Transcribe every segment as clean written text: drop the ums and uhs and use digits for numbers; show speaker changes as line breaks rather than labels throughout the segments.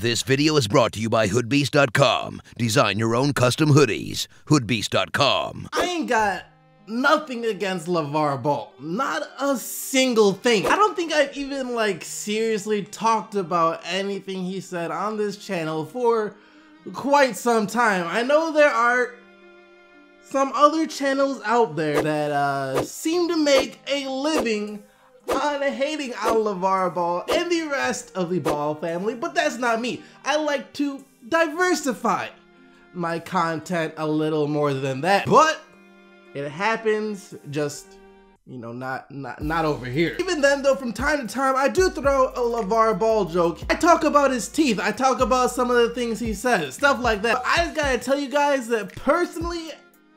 This video is brought to you by hoodbeast.com. Design your own custom hoodies. hoodbeast.com.
I ain't got nothing against Lavar Ball. Not a single thing. I don't think I've even seriously talked about anything he said on this channel for quite some time. I know there are some other channels out there that seem to make a living on hating on Lavar Ball and the rest of the Ball family, but that's not me. I like to diversify my content a little more than that, but it happens, just, you know, not over here. Even then though, from time to time, I do throw a Lavar Ball joke. I talk about his teeth, I talk about some of the things he says, stuff like that. But I just gotta tell you guys that personally,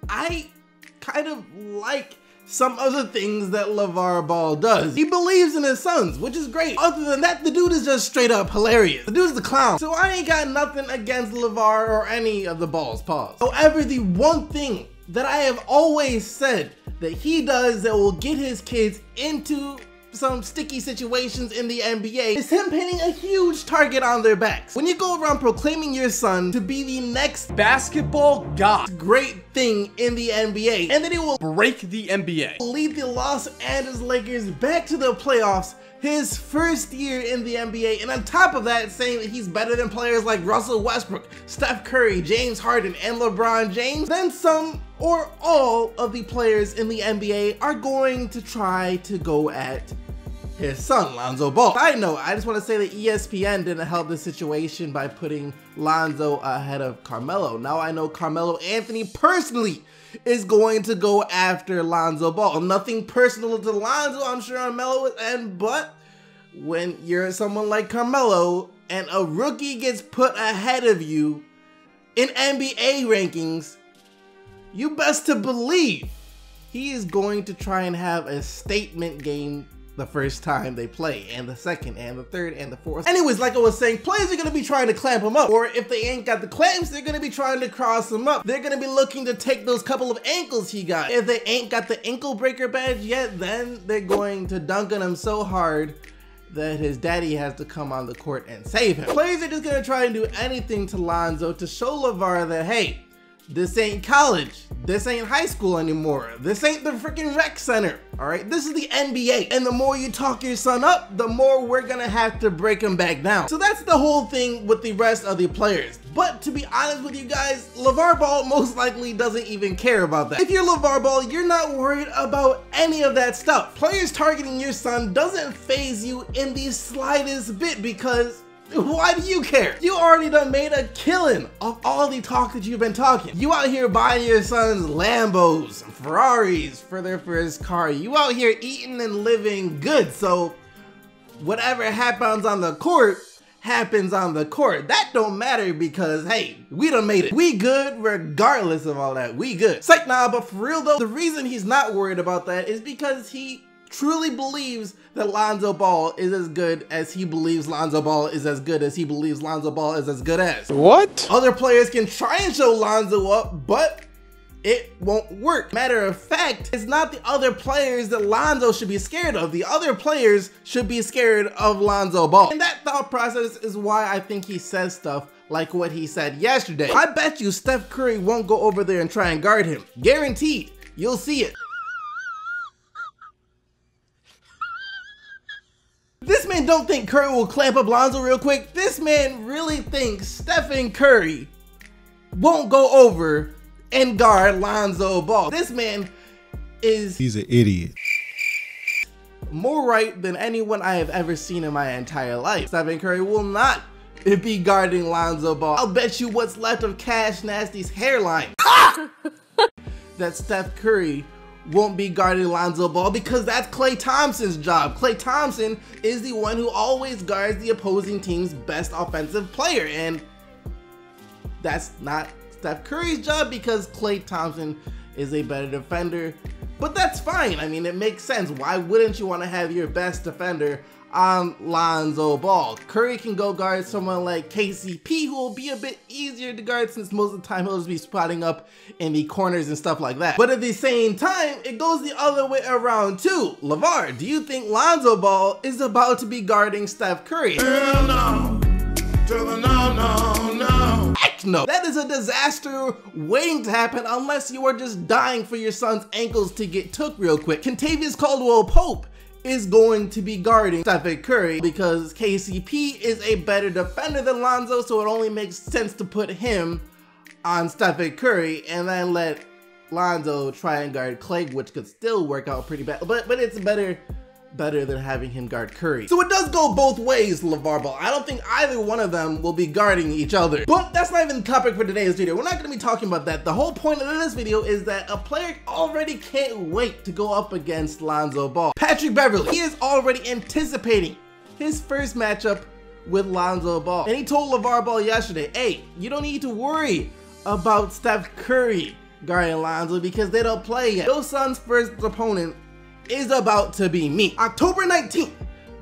I kind of like some of the things that Lavar Ball does. He believes in his sons, which is great. Other than that, the dude is just straight up hilarious. The dude's the clown. So I ain't got nothing against Lavar or any of the Balls, pause. However, the one thing that I have always said that he does that will get his kids into some sticky situations in the NBA is him painting a huge target on their backs. When you go around proclaiming your son to be the next basketball god, great thing in the NBA, and then he will break the NBA, lead the Los Angeles Lakers back to the playoffs his first year in the NBA, and on top of that, saying that he's better than players like Russell Westbrook, Steph Curry, James Harden, and LeBron James, then some or all of the players in the NBA are going to try to go at his son, Lonzo Ball. Side note, I just want to say that ESPN didn't help the situation by putting Lonzo ahead of Carmelo. Now I know Carmelo Anthony personally is going to go after Lonzo Ball. Nothing personal to Lonzo, I'm sure on Melo's end, but when you're someone like Carmelo and a rookie gets put ahead of you in NBA rankings, you best to believe he is going to try and have a statement game the first time they play, and the second, and the third, and the fourth. Anyways, like I was saying, players are going to be trying to clamp him up, or if they ain't got the clamps, they're going to be trying to cross him up. They're going to be looking to take those couple of ankles he got. If they ain't got the ankle breaker badge yet, then they're going to dunk on him so hard that his daddy has to come on the court and save him. Players are just going to try and do anything to Lonzo to show Lavar that, hey, this ain't college, this ain't high school anymore, this ain't the freaking rec center, all right? This is the NBA, and the more you talk your son up, the more we're gonna have to break him back down. So that's the whole thing with the rest of the players. But to be honest with you guys, Lavar Ball most likely doesn't even care about that. If you're Lavar Ball, you're not worried about any of that stuff. Players targeting your son doesn't faze you in the slightest bit, because why do you care? You already done made a killing of all the talk that you've been talking. You out here buying your sons Lambos, Ferraris for their first car. You out here eating and living good. So whatever happens on the court happens on the court. That don't matter, because hey, we done made it. We good regardless of all that. We good. Psych, nah, but for real though, the reason he's not worried about that is because he truly believes that Lonzo Ball is as good as he believes Lonzo Ball is as good as he believes Lonzo Ball is as good as. What? Other players can try and show Lonzo up, but it won't work. Matter of fact, it's not the other players that Lonzo should be scared of. The other players should be scared of Lonzo Ball. And that thought process is why I think he says stuff like what he said yesterday. I bet you Steph Curry won't go over there and try and guard him. Guaranteed. You'll see it. This man don't think Curry will clamp up Lonzo real quick. This man really thinks Stephen Curry won't go over and guard Lonzo Ball. This man is...
he's an idiot.
More right than anyone I have ever seen in my entire life. Stephen Curry will not be guarding Lonzo Ball. I'll bet you what's left of Cash Nasty's hairline that Steph Curry won't be guarding Lonzo Ball, because that's Klay Thompson's job. Klay Thompson is the one who always guards the opposing team's best offensive player, and that's not Steph Curry's job, because Klay Thompson is a better defender. But that's fine. I mean, it makes sense. Why wouldn't you want to have your best defender on Lonzo Ball? Curry can go guard someone like KCP, who will be a bit easier to guard, since most of the time he'll just be spotting up in the corners and stuff like that. But at the same time, it goes the other way around too. Lavar, do you think Lonzo Ball is about to be guarding Steph Curry?
Hell no, to the no.
no. That is a disaster waiting to happen unless you are just dying for your son's ankles to get took real quick. Kentavious Caldwell-Pope is going to be guarding Stephen Curry because KCP is a better defender than Lonzo, so it only makes sense to put him on Stephen Curry and then let Lonzo try and guard Clay, which could still work out pretty bad, but it's better than having him guard Curry. So it does go both ways, Lavar Ball. I don't think either one of them will be guarding each other. But that's not even the topic for today's video. We're not gonna be talking about that. The whole point of this video is that a player already can't wait to go up against Lonzo Ball. Patrick Beverley, he is already anticipating his first matchup with Lonzo Ball. And he told Lavar Ball yesterday, hey, you don't need to worry about Steph Curry guarding Lonzo because they don't play yet. Your son's first opponent is about to be me. October 19th,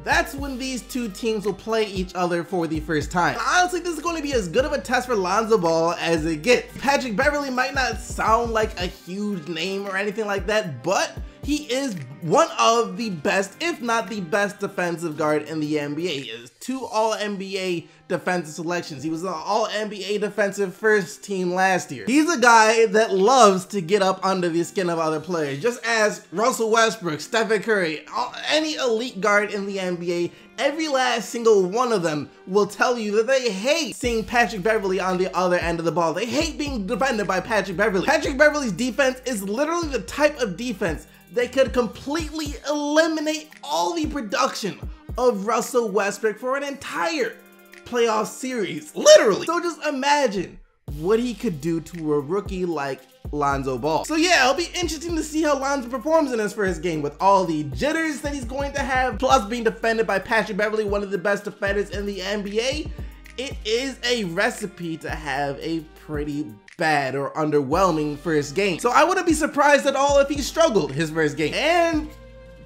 that's when these two teams will play each other for the first time. Honestly, this is going to be as good of a test for Lonzo Ball as it gets. Patrick Beverley might not sound like a huge name or anything like that, but he is one of the best, if not the best defensive guard in the NBA. He has 2 All-NBA defensive selections. He was an All-NBA defensive first team last year. He's a guy that loves to get up under the skin of other players, just as Russell Westbrook, Stephen Curry, any elite guard in the NBA, every last single one of them will tell you that they hate seeing Patrick Beverley on the other end of the ball. They hate being defended by Patrick Beverley. Patrick Beverley's defense is literally the type of defense that could completely eliminate all the production of Russell Westbrook for an entire playoff series, literally. So just imagine what he could do to a rookie like Lonzo Ball. So yeah, it'll be interesting to see how Lonzo performs in his first game with all the jitters that he's going to have, plus being defended by Patrick Beverley, one of the best defenders in the NBA. It is a recipe to have a pretty bad or underwhelming first game. So I wouldn't be surprised at all if he struggled his first game. And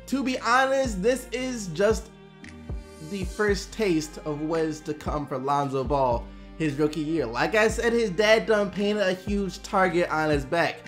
to be honest, this is just the first taste of what is to come for Lonzo Ball his rookie year. Like I said, his dad done painted a huge target on his back.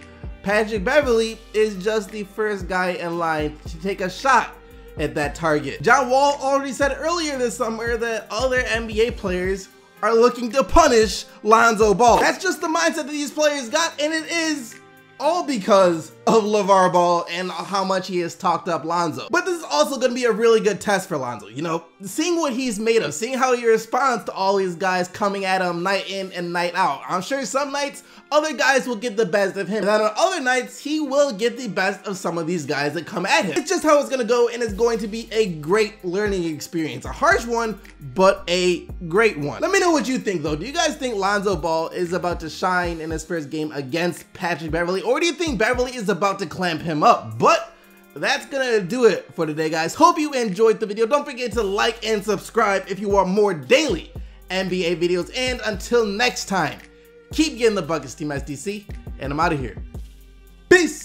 Patrick Beverley is just the first guy in line to take a shot at that target. John Wall already said earlier this summer that other NBA players are looking to punish Lonzo Ball. That's just the mindset that these players got, and it is all because of Lavar Ball and how much he has talked up Lonzo. But this is also going to be a really good test for Lonzo. You know, seeing what he's made of, seeing how he responds to all these guys coming at him night in and night out. I'm sure some nights other guys will get the best of him, and then on other nights he will get the best of some of these guys that come at him. It's just how it's going to go, and it's going to be a great learning experience. A harsh one, but a great one. Let me know what you think though. Do you guys think Lonzo Ball is about to shine in his first game against Patrick Beverley, or do you think Beverley is about to clamp him up? But that's gonna do it for today, guys. Hope you enjoyed the video. Don't forget to like and subscribe if you want more daily NBA videos. And until next time, keep getting the buckets, Team SDC, and I'm out of here. Peace!